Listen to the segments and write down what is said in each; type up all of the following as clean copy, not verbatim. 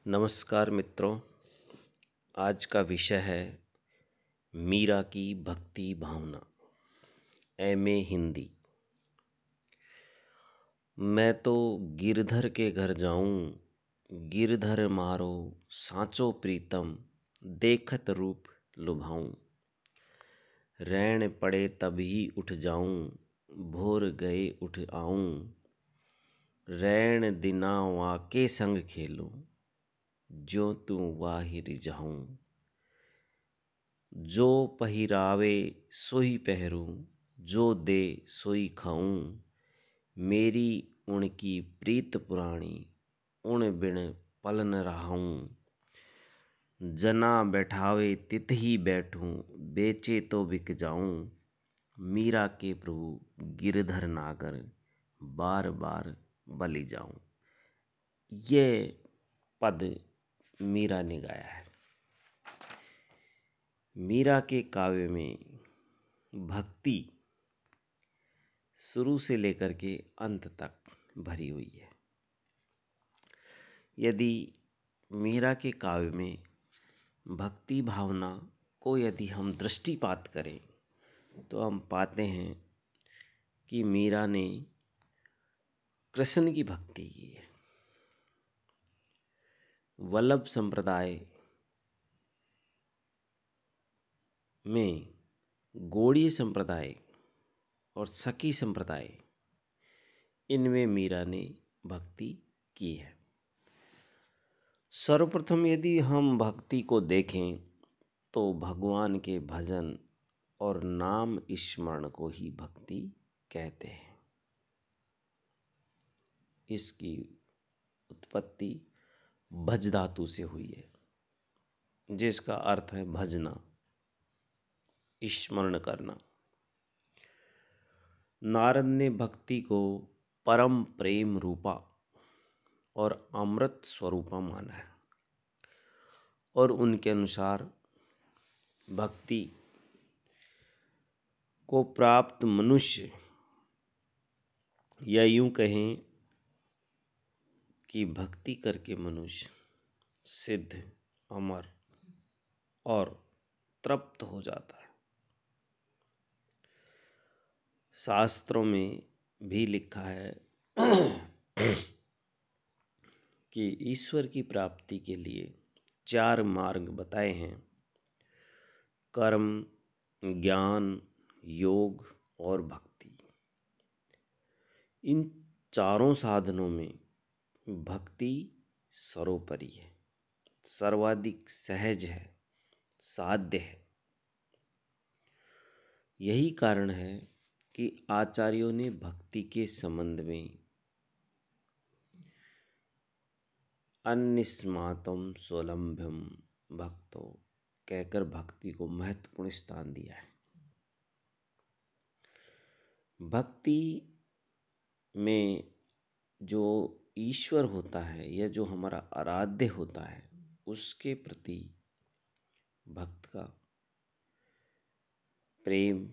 नमस्कार मित्रों। आज का विषय है मीरा की भक्ति भावना। एमए हिंदी। मैं तो गिरधर के घर जाऊं, गिरधर मारो सांचो प्रीतम, देखत रूप लुभाऊं। रैन पड़े तब ही उठ जाऊं, भोर गए उठ आऊं। रैन दिना वाके संग खेलूं, जो तू वाहि रिझाऊं। जो पहिरावे सोई पहरूं, जो दे सोई खाऊं। मेरी उनकी प्रीत पुराणी, उन बिन पल न रहाऊं। जना बैठावे तित ही बैठूं, बेचे तो बिक जाऊं। मीरा के प्रभु गिरधर नागर, बार बार बलि जाऊं। ये पद मीरा ने गाया है। मीरा के काव्य में भक्ति शुरू से लेकर के अंत तक भरी हुई है। यदि मीरा के काव्य में भक्ति भावना को यदि हम दृष्टिपात करें तो हम पाते हैं कि मीरा ने कृष्ण की भक्ति की है। वल्लभ संप्रदाय में गौड़ीय संप्रदाय और सखी संप्रदाय, इनमें मीरा ने भक्ति की है। सर्वप्रथम यदि हम भक्ति को देखें तो भगवान के भजन और नाम स्मरण को ही भक्ति कहते हैं। इसकी उत्पत्ति भज धातु से हुई है, जिसका अर्थ है भजना, स्मरण करना। नारद ने भक्ति को परम प्रेम रूपा और अमृत स्वरूपा माना है और उनके अनुसार भक्ति को प्राप्त मनुष्य, या यूं कहें कि भक्ति करके मनुष्य सिद्ध, अमर और तृप्त हो जाता है। शास्त्रों में भी लिखा है कि ईश्वर की प्राप्ति के लिए 4 मार्ग बताए हैं: कर्म, ज्ञान, योग और भक्ति। इन चारों साधनों में भक्ति सर्वोपरि है, सर्वाधिक सहज है, साध्य है। यही कारण है कि आचार्यों ने भक्ति के संबंध में अन्निस्मातम स्वलंभ्यम भक्तो कहकर भक्ति को महत्वपूर्ण स्थान दिया है। भक्ति में जो ईश्वर होता है या जो हमारा आराध्य होता है, उसके प्रति भक्त का प्रेम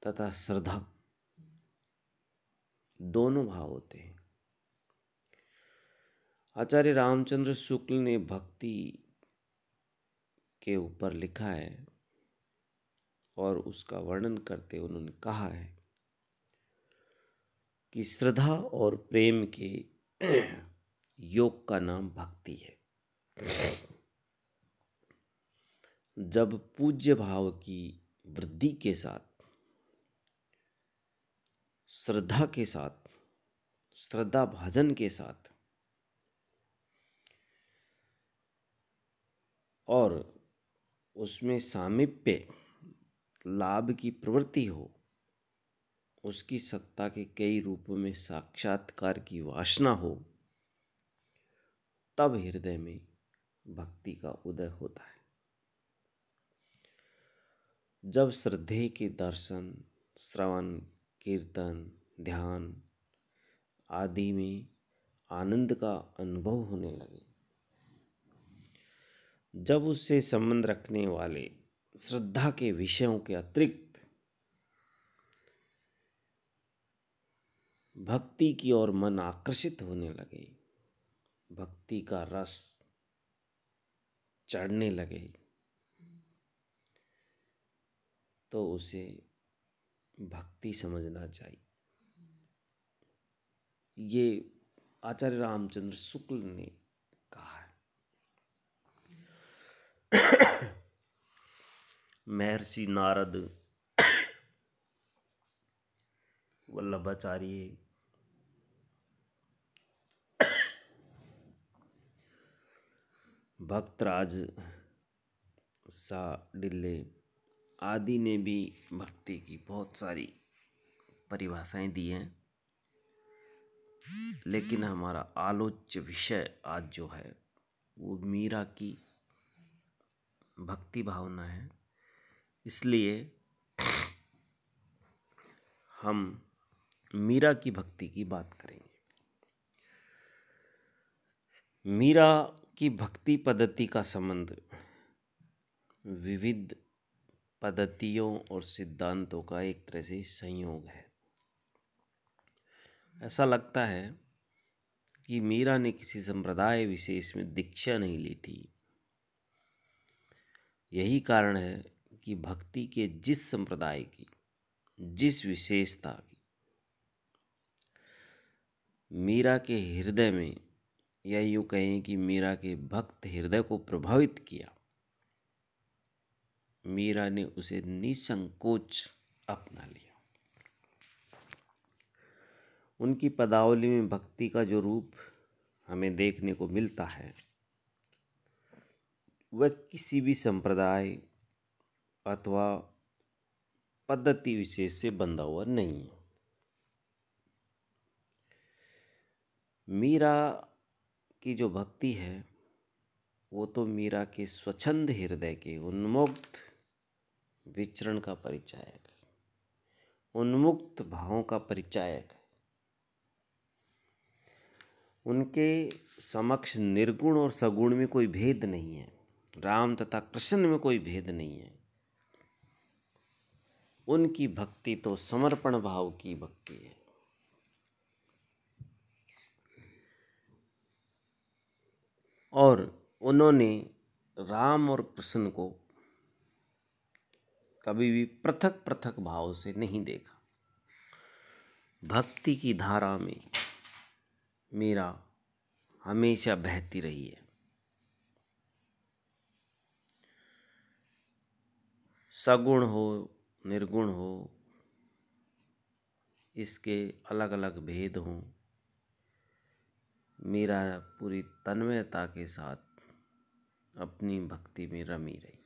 तथा श्रद्धा दोनों भाव होते हैं। आचार्य रामचंद्र शुक्ल ने भक्ति के ऊपर लिखा है और उसका वर्णन करते उन्होंने कहा है कि श्रद्धा और प्रेम के योग का नाम भक्ति है। जब पूज्य भाव की वृद्धि के साथ, श्रद्धा के साथ, श्रद्धा भजन के साथ और उसमें सामीप्य लाभ की प्रवृत्ति हो, उसकी सत्ता के कई रूपों में साक्षात्कार की वासना हो, तब हृदय में भक्ति का उदय होता है। जब श्रद्धे के दर्शन, श्रवण, कीर्तन, ध्यान आदि में आनंद का अनुभव होने लगे, जब उससे संबंध रखने वाले श्रद्धा के विषयों के अतिरिक्त भक्ति की ओर मन आकर्षित होने लगे, भक्ति का रस चढ़ने लगे तो उसे भक्ति समझना चाहिए। ये आचार्य रामचंद्र शुक्ल ने कहा है। महर्षि नारद, वल्लभाचार्य, भक्तराज शाहडिल्ले आदि ने भी भक्ति की बहुत सारी परिभाषाएं दी हैं, लेकिन हमारा आलोच्य विषय आज जो है वो मीरा की भक्ति भावना है। इसलिए हम मीरा की भक्ति की बात करेंगे। मीरा की भक्ति पद्धति का संबंध विविध पद्धतियों और सिद्धांतों का एक तरह से संयोग है। ऐसा लगता है कि मीरा ने किसी संप्रदाय विशेष में दीक्षा नहीं ली थी। यही कारण है कि भक्ति के जिस संप्रदाय की, जिस विशेषता की मीरा के हृदय में, या यूँ कहें कि मीरा के भक्त हृदय को प्रभावित किया, मीरा ने उसे निसंकोच अपना लिया। उनकी पदावली में भक्ति का जो रूप हमें देखने को मिलता है वह किसी भी संप्रदाय अथवा पद्धति विशेष से बंधा हुआ नहीं है। मीरा की जो भक्ति है वो तो मीरा के स्वच्छंद हृदय के उन्मुक्त विचरण का परिचायक है, उन्मुक्त भावों का परिचायक है। उनके समक्ष निर्गुण और सगुण में कोई भेद नहीं है, राम तथा कृष्ण में कोई भेद नहीं है। उनकी भक्ति तो समर्पण भाव की भक्ति है। और उन्होंने राम और कृष्ण को कभी भी पृथक पृथक भाव से नहीं देखा। भक्ति की धारा में मीरा हमेशा बहती रही है। सगुण हो निर्गुण हो, इसके अलग अलग भेद हों, मीरा पूरी तन्मयता के साथ अपनी भक्ति में रमी रही।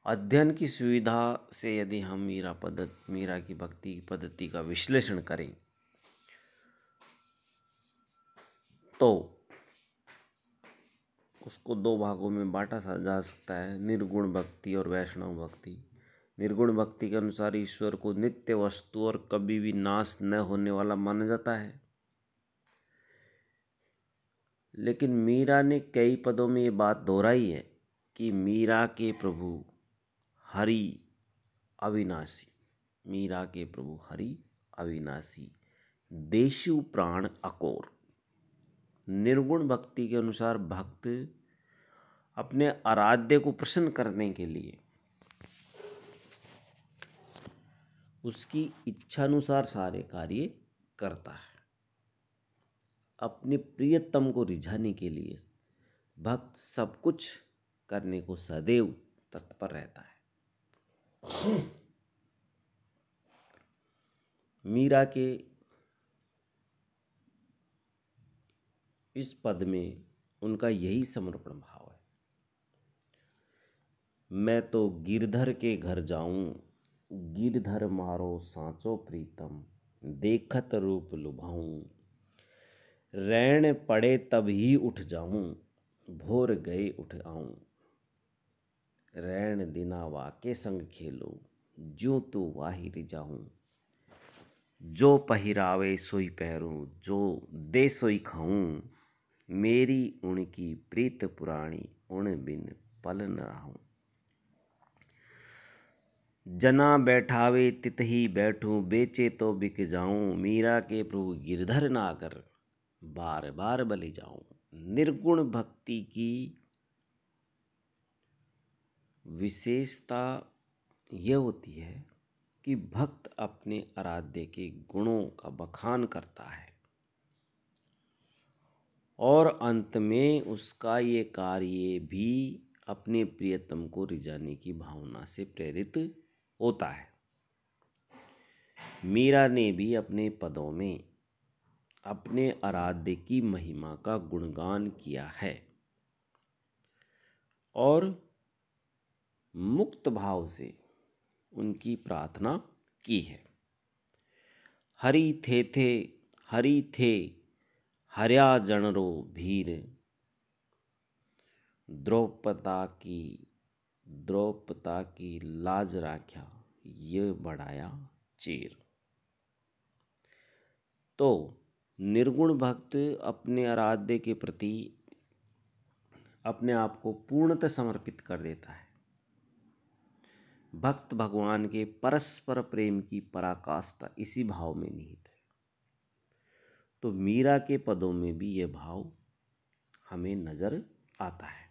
अध्ययन की सुविधा से यदि हम मीरा की भक्ति की पद्धति का विश्लेषण करें तो उसको दो भागों में बांटा जा सकता है, निर्गुण भक्ति और वैष्णव भक्ति। निर्गुण भक्ति के अनुसार ईश्वर को नित्य वस्तु और कभी भी नाश न होने वाला माना जाता है। लेकिन मीरा ने कई पदों में ये बात दोहराई है कि मीरा के प्रभु हरि अविनाशी, मीरा के प्रभु हरि अविनाशी, देशु प्राण अकोर। निर्गुण भक्ति के अनुसार भक्त अपने आराध्य को प्रसन्न करने के लिए उसकी इच्छानुसार सारे कार्य करता है। अपने प्रियतम को रिझाने के लिए भक्त सब कुछ करने को सदैव तत्पर रहता है। मीरा के इस पद में उनका यही समर्पण भाव है। मैं तो गिरधर के घर जाऊं, गिरधर मारो सांचो प्रीतम, देखत रूप लुभाऊं, रैन पड़े तब ही उठ जाऊं, भोर गए उठ आऊं, रैन दिना वाके संग खेलो, ज्यों तू वाहि रिजाऊं, जो पहिरावे सोई पहरूं, जो दे सोई खाऊं, मेरी उनकी प्रीत पुराणी, उन बिन पल न रहूं, जना बैठावे तित ही बैठूं, बेचे तो बिक जाऊं, मीरा के प्रभु गिरधर नागर, बार बार बलि जाऊं। निर्गुण भक्ति की विशेषता यह होती है कि भक्त अपने आराध्य के गुणों का बखान करता है और अंत में उसका ये कार्य भी अपने प्रियतम को रिझाने की भावना से प्रेरित होता है। मीरा ने भी अपने पदों में अपने आराध्य की महिमा का गुणगान किया है और मुक्त भाव से उनकी प्रार्थना की है। हरि थे हर्या जनरो भीर, द्रौपदा की लाज राख्या, ये बढ़ाया चीर। तो निर्गुण भक्त अपने आराध्य के प्रति अपने आप को पूर्णतः समर्पित कर देता है। भक्त भगवान के परस्पर प्रेम की पराकाष्ठा इसी भाव में निहित है। तो मीरा के पदों में भी यह भाव हमें नजर आता है।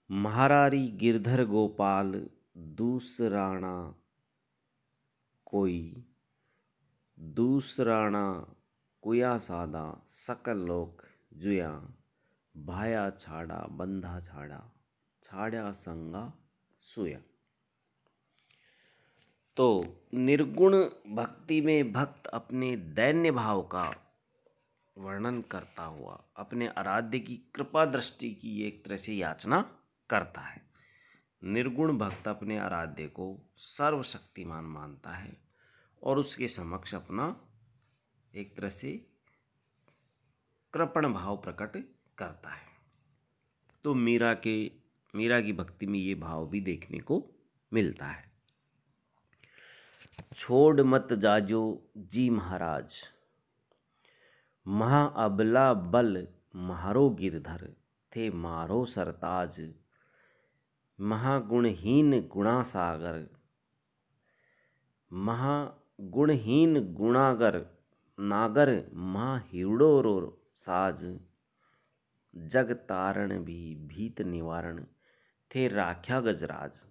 महारारी गिरधर गोपाल दूसराणा कुया सादा, सकल लोक जुया, भाया छाड़ा बंधा छाड़ा संगा सुया। तो निर्गुण भक्ति में भक्त अपने दैन्य भाव का वर्णन करता हुआ अपने आराध्य की कृपा दृष्टि की एक तरह से याचना करता है। निर्गुण भक्त अपने आराध्य को सर्वशक्तिमान मानता है और उसके समक्ष अपना एक तरह से कृपण भाव प्रकट करता है। तो मीरा की भक्ति में ये भाव भी देखने को मिलता है। छोड़ मत जाजो जी महाराज, महा अबला बल मारो गिरधर, थे मारो सरताज, महागुणहीन गुणासागर, महागुणहीन गुणागर नागर, हिवड़ो रो साज, जग तारण भी भीत निवारण, थे राख्या गजराज,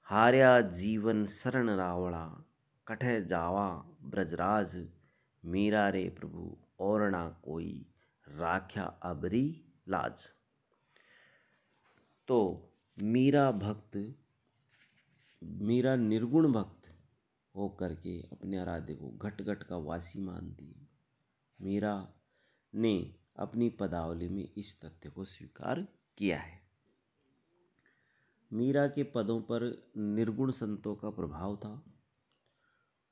हार्या जीवन शरण रावणा, कठे जावा ब्रजराज, मीरा रे प्रभु और ना कोई, राख्या अबरी लाज। तो मीरा निर्गुण भक्त होकर के अपने आराध्य को घट घट का वासी मानती है। मीरा ने अपनी पदावली में इस तथ्य को स्वीकार किया है। मीरा के पदों पर निर्गुण संतों का प्रभाव था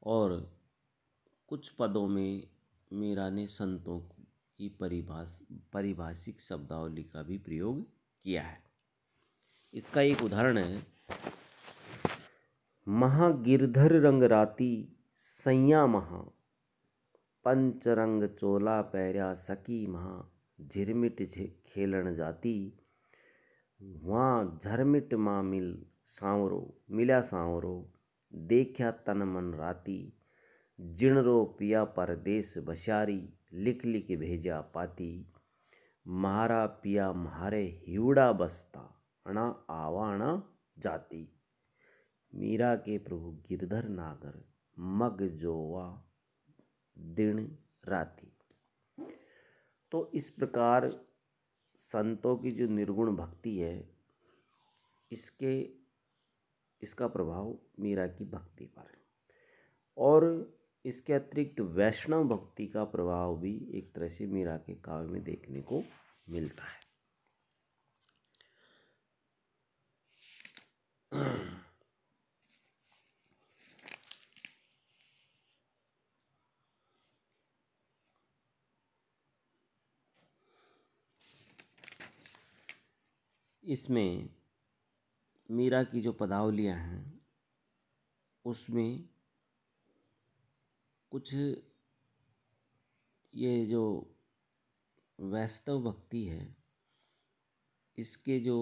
और कुछ पदों में मीरा ने संतों की पारिभाषिक शब्दावली का भी प्रयोग किया है। इसका एक उदाहरण है, महागिरधर रंग राती सैया महा, पंचरंग चोला पैर्या सकी महा, झिरमिट खेलन जाती, वहाँ झरमिट माँ मिल्या सांवरो, देखा तन मन राती, जिणरो पिया परदेश बशारी, लिख लिख भेजा पाती, महारा पिया म्हारे हिवड़ा बसता, अणा आवा अणा जाती, मीरा के प्रभु गिरधर नागर, मग जोवा दिन राती। तो इस प्रकार संतों की जो निर्गुण भक्ति है इसका प्रभाव मीरा की भक्ति पर है और इसके अतिरिक्त वैष्णव भक्ति का प्रभाव भी एक तरह से मीरा के काव्य में देखने को मिलता है। इसमें मीरा की जो पदावलियाँ हैं उसमें कुछ ये जो वैष्णव भक्ति है इसके जो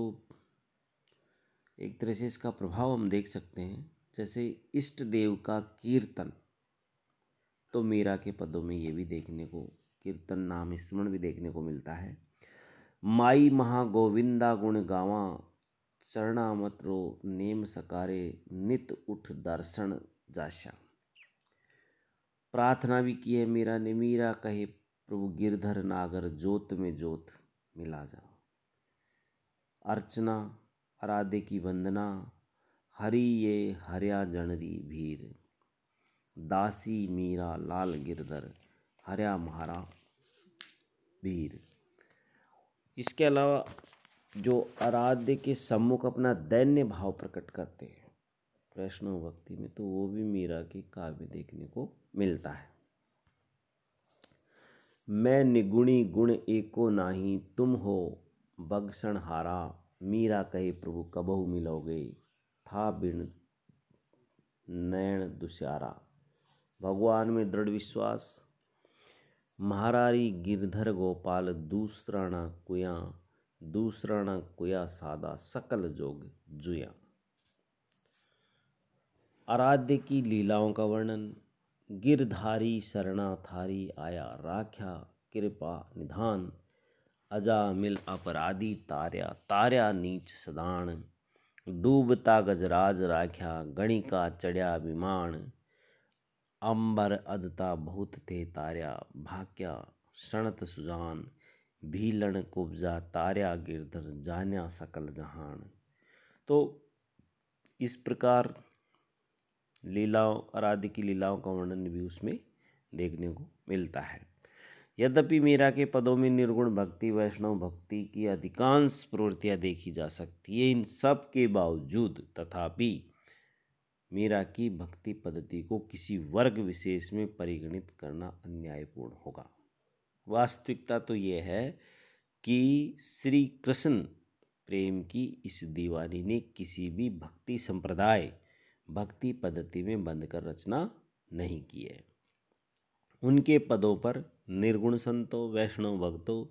एक तरह से इसका प्रभाव हम देख सकते हैं। जैसे इष्ट देव का कीर्तन तो मीरा के पदों में ये भी देखने को, कीर्तन नाम स्मरण भी देखने को मिलता है। माई महा गोविंदा गुण गावा, चरणा मत रो नेम सकारे, नित उठ दर्शन जाशा। प्रार्थना भी की है मीरा ने, मीरा कहे प्रभु गिरधर नागर जोत में जोत मिला जा। अर्चना, आराध्य की वंदना, हरि ये हर्या जनरी भीर, दासी मीरा लाल गिरधर हर्या महारा वीर। इसके अलावा जो आराध्य के सम्मुख अपना दैन्य भाव प्रकट करते हैं वैष्णव भक्ति में, तो वो भी मीरा के काव्य देखने को मिलता है। मैं निगुणी गुण एको नाही, तुम हो बगसण हारा, मीरा कहे प्रभु कबहु मिलोगे, था बिन नैन दुस्यारा। भगवान में दृढ़ विश्वास, महारारी गिरधर गोपाल, दूसरा न कुया, दूसरा न कुया सादा, सकल जोग जुया। आराध्य की लीलाओं का वर्णन, गिरधारी शरणा थारी आया, राख्या कृपा निधान, अजा मिल अपराधी तार्या, तार्या नीच सदान, डूबता गजराज राख्या, गणिका चढ़या विमान, अंबर अदता बहुत थे तार्या, भाक्या सणत सुजान, भीलन कुब्जा तार्या गिरधर, जान्या सकल जहान। तो इस प्रकार लीलाओं, आराध्य की लीलाओं का वर्णन भी उसमें देखने को मिलता है। यद्यपि मीरा के पदों में निर्गुण भक्ति, वैष्णव भक्ति की अधिकांश प्रवृत्तियां देखी जा सकती है, इन सब के बावजूद तथापि मीरा की भक्ति पद्धति को किसी वर्ग विशेष में परिगणित करना अन्यायपूर्ण होगा। वास्तविकता तो ये है कि श्री कृष्ण प्रेम की इस दीवानी ने किसी भी भक्ति संप्रदाय, भक्ति पद्धति में बंधकर रचना नहीं की है। उनके पदों पर निर्गुण संतों, वैष्णव भक्तों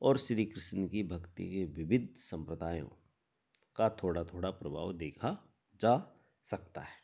और श्री कृष्ण की भक्ति के विविध संप्रदायों का थोड़ा थोड़ा प्रभाव देखा जा सकता है।